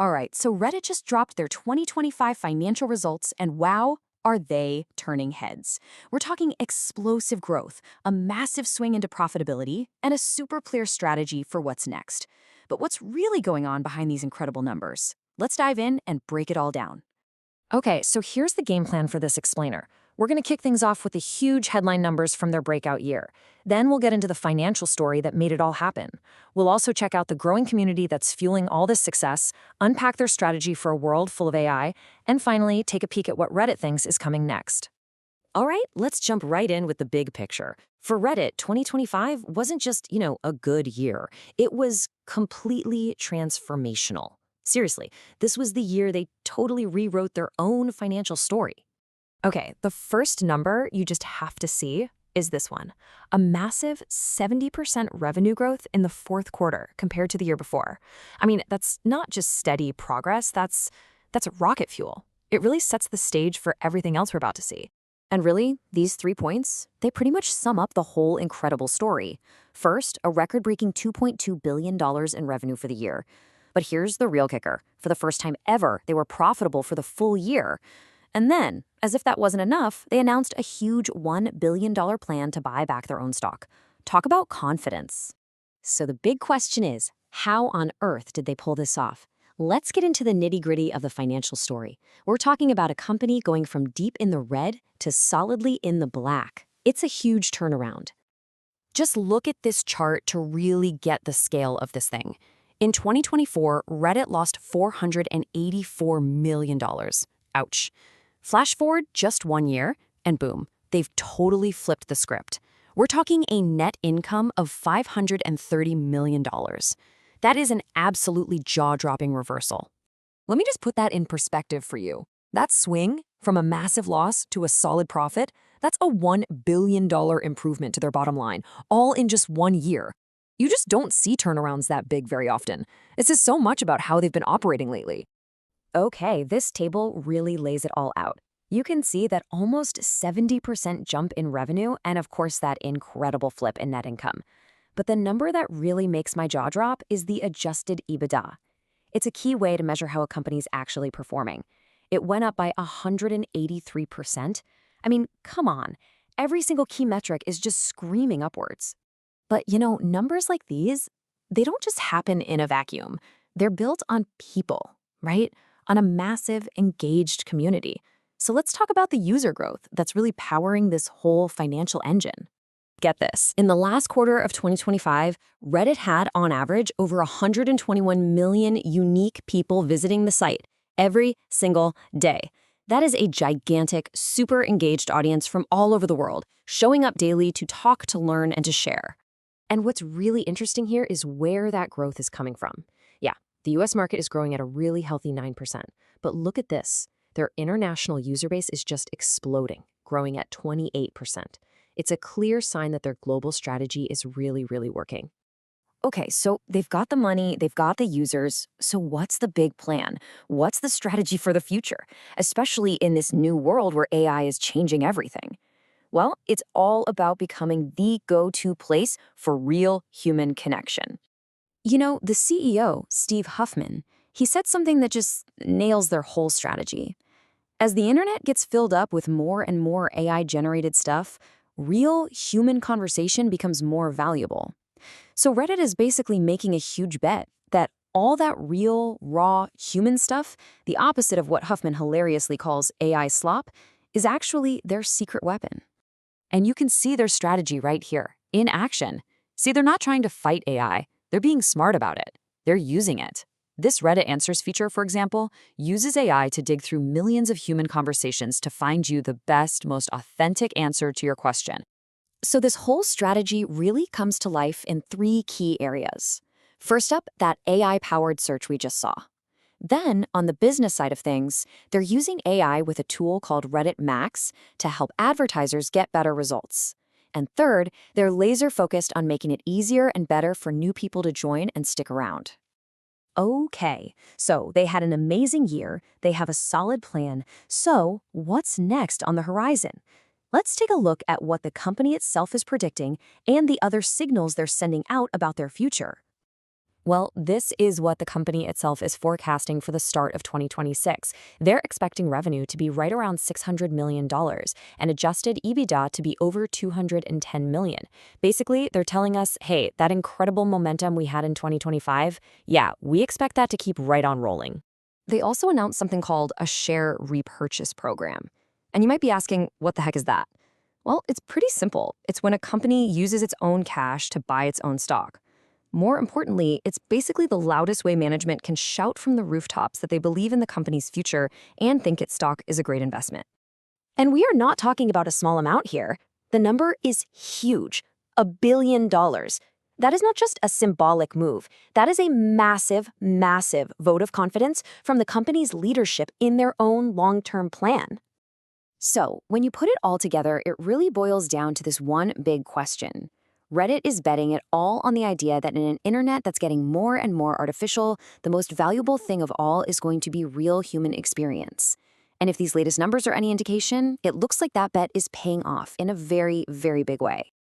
All right, so Reddit just dropped their 2025 financial results, and wow, are they turning heads. We're talking explosive growth, a massive swing into profitability, and a super clear strategy for what's next. But what's really going on behind these incredible numbers? Let's dive in and break it all down. Okay, so here's the game plan for this explainer. We're going to kick things off with the huge headline numbers from their breakout year. Then we'll get into the financial story that made it all happen. We'll also check out the growing community that's fueling all this success, unpack their strategy for a world full of AI, and finally, take a peek at what Reddit thinks is coming next. All right, let's jump right in with the big picture. For Reddit, 2025 wasn't just, a good year. It was completely transformational. Seriously, this was the year they totally rewrote their own financial story. Okay, the first number you just have to see is this one. A massive 70% revenue growth in the fourth quarter compared to the year before. I mean, that's not just steady progress, that's rocket fuel. It really sets the stage for everything else we're about to see. And really, these 3 points, they pretty much sum up the whole incredible story. First, a record-breaking $2.2 billion in revenue for the year. But here's the real kicker. For the first time ever, they were profitable for the full year. And then, as if that wasn't enough, they announced a huge $1 billion plan to buy back their own stock. Talk about confidence. So the big question is, how on earth did they pull this off? Let's get into the nitty-gritty of the financial story. We're talking about a company going from deep in the red to solidly in the black. It's a huge turnaround. Just look at this chart to really get the scale of this thing. In 2024, Reddit lost $484 million. Ouch. Flash forward just 1 year, and boom, they've totally flipped the script. We're talking a net income of $530 million. That is an absolutely jaw-dropping reversal. Let me just put that in perspective for you. That swing from a massive loss to a solid profit, that's a $1 billion improvement to their bottom line, all in just 1 year. You just don't see turnarounds that big very often. This is so much about how they've been operating lately. Okay, this table really lays it all out. You can see that almost 70% jump in revenue and of course that incredible flip in net income. But the number that really makes my jaw drop is the adjusted EBITDA. It's a key way to measure how a company's actually performing. It went up by 183%. I mean, come on. Every single key metric is just screaming upwards. But numbers like these, they don't just happen in a vacuum. They're built on people, right? On a massive, engaged community. So let's talk about the user growth that's really powering this whole financial engine. Get this. In the last quarter of 2025, Reddit had, on average, over 121 million unique people visiting the site every single day. That is a gigantic, super engaged audience from all over the world, showing up daily to talk, to learn, and to share. And what's really interesting here is where that growth is coming from. Yeah, the US market is growing at a really healthy 9%. But look at this. Their international user base is just exploding, growing at 28%. It's a clear sign that their global strategy is really, really working. Okay, so they've got the money, they've got the users, so what's the big plan? What's the strategy for the future, especially in this new world where AI is changing everything? Well, it's all about becoming the go-to place for real human connection. The CEO, Steve Huffman, he said something that just nails their whole strategy. As the internet gets filled up with more and more AI-generated stuff, real human conversation becomes more valuable. So Reddit is basically making a huge bet that all that real, raw, human stuff, the opposite of what Huffman hilariously calls AI slop, is actually their secret weapon. And you can see their strategy right here, in action. See, they're not trying to fight AI. They're being smart about it. They're using it. This Reddit Answers feature, for example, uses AI to dig through millions of human conversations to find you the best, most authentic answer to your question. So this whole strategy really comes to life in 3 key areas. First up, that AI-powered search we just saw. Then, on the business side of things, they're using AI with a tool called Reddit Max to help advertisers get better results. And third, they're laser-focused on making it easier and better for new people to join and stick around. Okay, so they had an amazing year, they have a solid plan, so what's next on the horizon? Let's take a look at what the company itself is predicting and the other signals they're sending out about their future. Well, this is what the company itself is forecasting for the start of 2026. They're expecting revenue to be right around $600 million and adjusted EBITDA to be over $210 million. Basically, they're telling us, hey, that incredible momentum we had in 2025, yeah, we expect that to keep right on rolling. They also announced something called a share repurchase program. And you might be asking, what the heck is that? Well, it's pretty simple. It's when a company uses its own cash to buy its own stock. More importantly, it's basically the loudest way management can shout from the rooftops that they believe in the company's future and think its stock is a great investment. And we are not talking about a small amount here. The number is huge, $1 billion. That is not just a symbolic move. That is a massive, massive vote of confidence from the company's leadership in their own long-term plan. So, when you put it all together, it really boils down to this one big question. Reddit is betting it all on the idea that in an internet that's getting more and more artificial, the most valuable thing of all is going to be real human experience. And if these latest numbers are any indication, it looks like that bet is paying off in a very, very big way.